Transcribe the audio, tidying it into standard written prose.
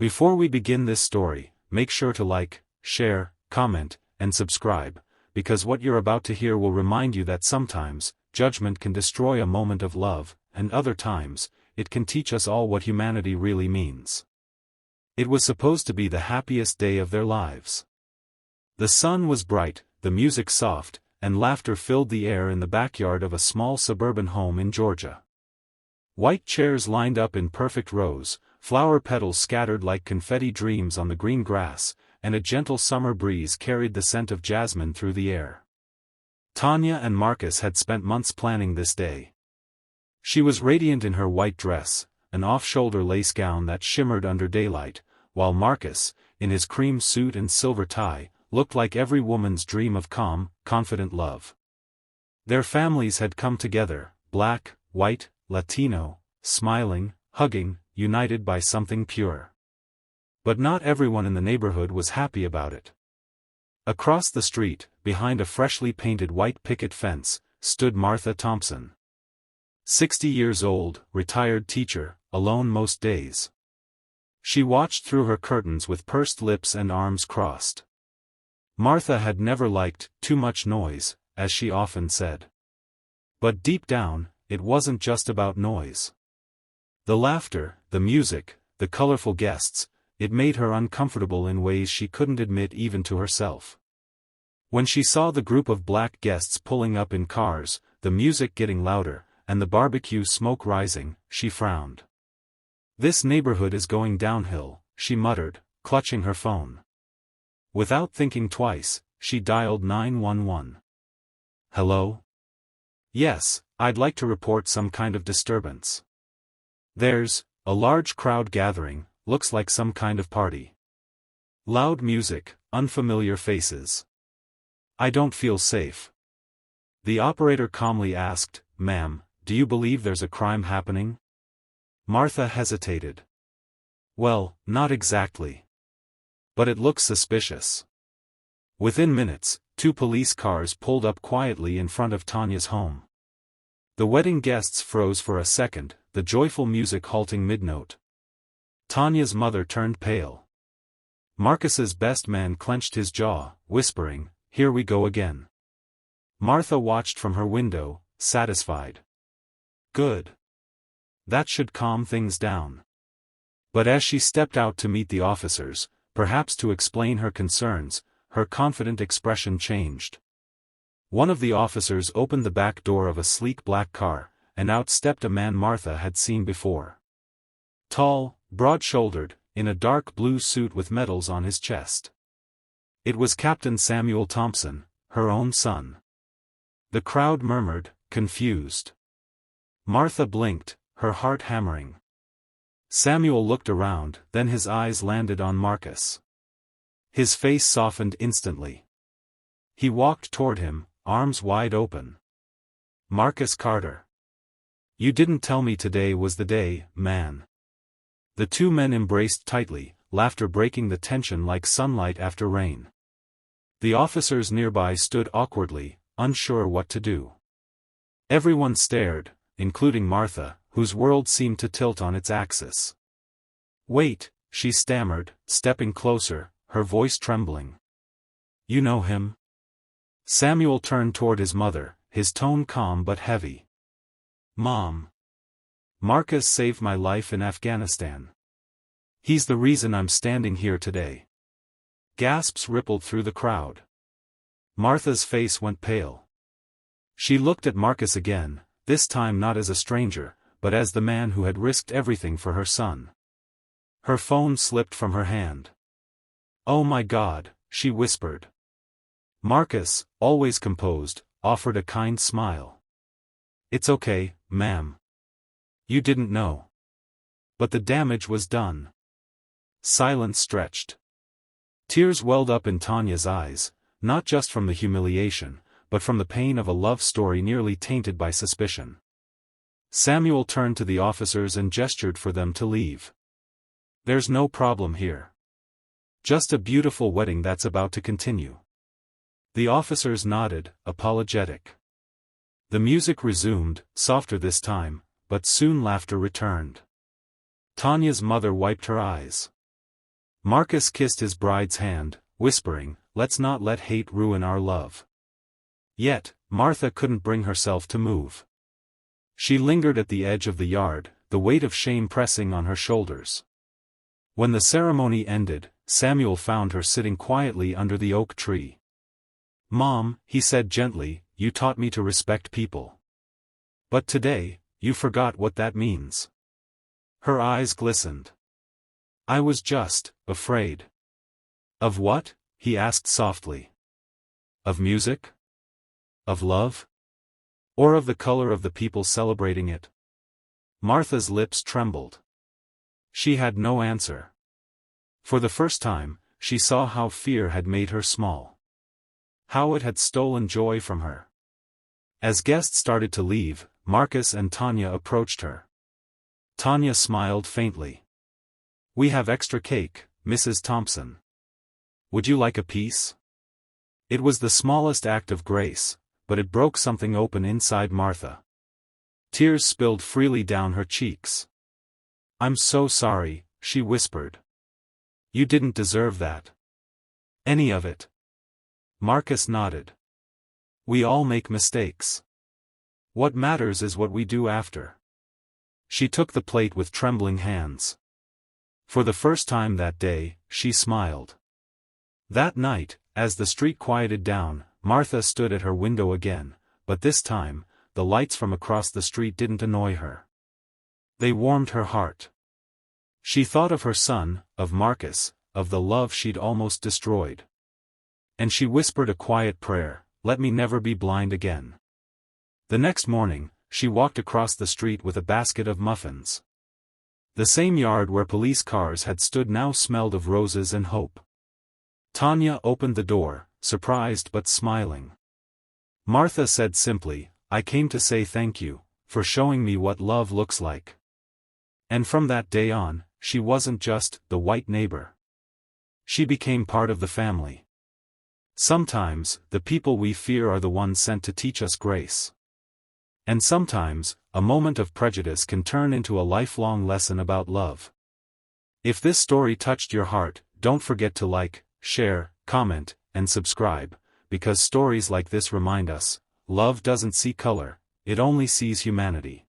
Before we begin this story, make sure to like, share, comment, and subscribe, because what you're about to hear will remind you that sometimes, judgment can destroy a moment of love, and other times, it can teach us all what humanity really means. It was supposed to be the happiest day of their lives. The sun was bright, the music soft, and laughter filled the air in the backyard of a small suburban home in Georgia. White chairs lined up in perfect rows, flower petals scattered like confetti dreams on the green grass, and a gentle summer breeze carried the scent of jasmine through the air. Tanya and Marcus had spent months planning this day. She was radiant in her white dress, an off-shoulder lace gown that shimmered under daylight, while Marcus, in his cream suit and silver tie, looked like every woman's dream of calm, confident love. Their families had come together, black, white, Latino, smiling, hugging, united by something pure. But not everyone in the neighborhood was happy about it. Across the street, behind a freshly painted white picket fence, stood Martha Thompson. 60 years old, retired teacher, alone most days. She watched through her curtains with pursed lips and arms crossed. Martha had never liked too much noise, as she often said. But deep down, it wasn't just about noise. The laughter, the music, the colorful guests, it made her uncomfortable in ways she couldn't admit even to herself. When she saw the group of black guests pulling up in cars, the music getting louder, and the barbecue smoke rising, she frowned. "This neighborhood is going downhill," she muttered, clutching her phone. Without thinking twice, she dialed 911. "Hello? Yes, I'd like to report some kind of disturbance. There's a large crowd gathering, looks like some kind of party. Loud music, unfamiliar faces. I don't feel safe." The operator calmly asked, "Ma'am, do you believe there's a crime happening?" Martha hesitated. "Well, not exactly. But it looks suspicious." Within minutes, 2 police cars pulled up quietly in front of Tanya's home. The wedding guests froze for a second, the joyful music halting mid-note. Tanya's mother turned pale. Marcus's best man clenched his jaw, whispering, "Here we go again." Martha watched from her window, satisfied. Good. That should calm things down. But as she stepped out to meet the officers, perhaps to explain her concerns, her confident expression changed. One of the officers opened the back door of a sleek black car, and out stepped a man Martha had seen before. Tall, broad-shouldered, in a dark blue suit with medals on his chest. It was Captain Samuel Thompson, her own son. The crowd murmured, confused. Martha blinked, her heart hammering. Samuel looked around, then his eyes landed on Marcus. His face softened instantly. He walked toward him, arms wide open. "Marcus Carter. You didn't tell me today was the day, man." The 2 men embraced tightly, laughter breaking the tension like sunlight after rain. The officers nearby stood awkwardly, unsure what to do. Everyone stared, including Martha, whose world seemed to tilt on its axis. "Wait," she stammered, stepping closer, her voice trembling. "You know him?" Samuel turned toward his mother, his tone calm but heavy. "Mom. Marcus saved my life in Afghanistan. He's the reason I'm standing here today." Gasps rippled through the crowd. Martha's face went pale. She looked at Marcus again, this time not as a stranger, but as the man who had risked everything for her son. Her phone slipped from her hand. "Oh my God," she whispered. Marcus, always composed, offered a kind smile. "It's okay, ma'am. You didn't know. But the damage was done." Silence stretched. Tears welled up in Tanya's eyes, not just from the humiliation, but from the pain of a love story nearly tainted by suspicion. Samuel turned to the officers and gestured for them to leave. "There's no problem here. Just a beautiful wedding that's about to continue." The officers nodded, apologetic. The music resumed, softer this time, but soon laughter returned. Tanya's mother wiped her eyes. Marcus kissed his bride's hand, whispering, "Let's not let hate ruin our love." Yet, Martha couldn't bring herself to move. She lingered at the edge of the yard, the weight of shame pressing on her shoulders. When the ceremony ended, Samuel found her sitting quietly under the oak tree. "Mom," he said gently, "you taught me to respect people. But today, you forgot what that means." Her eyes glistened. "I was just afraid." "Of what?" he asked softly. "Of music? Of love? Or of the color of the people celebrating it?" Martha's lips trembled. She had no answer. For the first time, she saw how fear had made her small. How it had stolen joy from her. As guests started to leave, Marcus and Tanya approached her. Tanya smiled faintly. "We have extra cake, Mrs. Thompson. Would you like a piece?" It was the smallest act of grace, but it broke something open inside Martha. Tears spilled freely down her cheeks. "I'm so sorry," she whispered. "You didn't deserve that. Any of it." Marcus nodded. "We all make mistakes. What matters is what we do after." She took the plate with trembling hands. For the first time that day, she smiled. That night, as the street quieted down, Martha stood at her window again, but this time, the lights from across the street didn't annoy her. They warmed her heart. She thought of her son, of Marcus, of the love she'd almost destroyed. And she whispered a quiet prayer, "Let me never be blind again." The next morning, she walked across the street with a basket of muffins. The same yard where police cars had stood now smelled of roses and hope. Tanya opened the door, surprised but smiling. Martha said simply, "I came to say thank you, for showing me what love looks like." And from that day on, she wasn't just the white neighbor. She became part of the family. Sometimes, the people we fear are the ones sent to teach us grace. And sometimes, a moment of prejudice can turn into a lifelong lesson about love. If this story touched your heart, don't forget to like, share, comment, and subscribe, because stories like this remind us, love doesn't see color, it only sees humanity.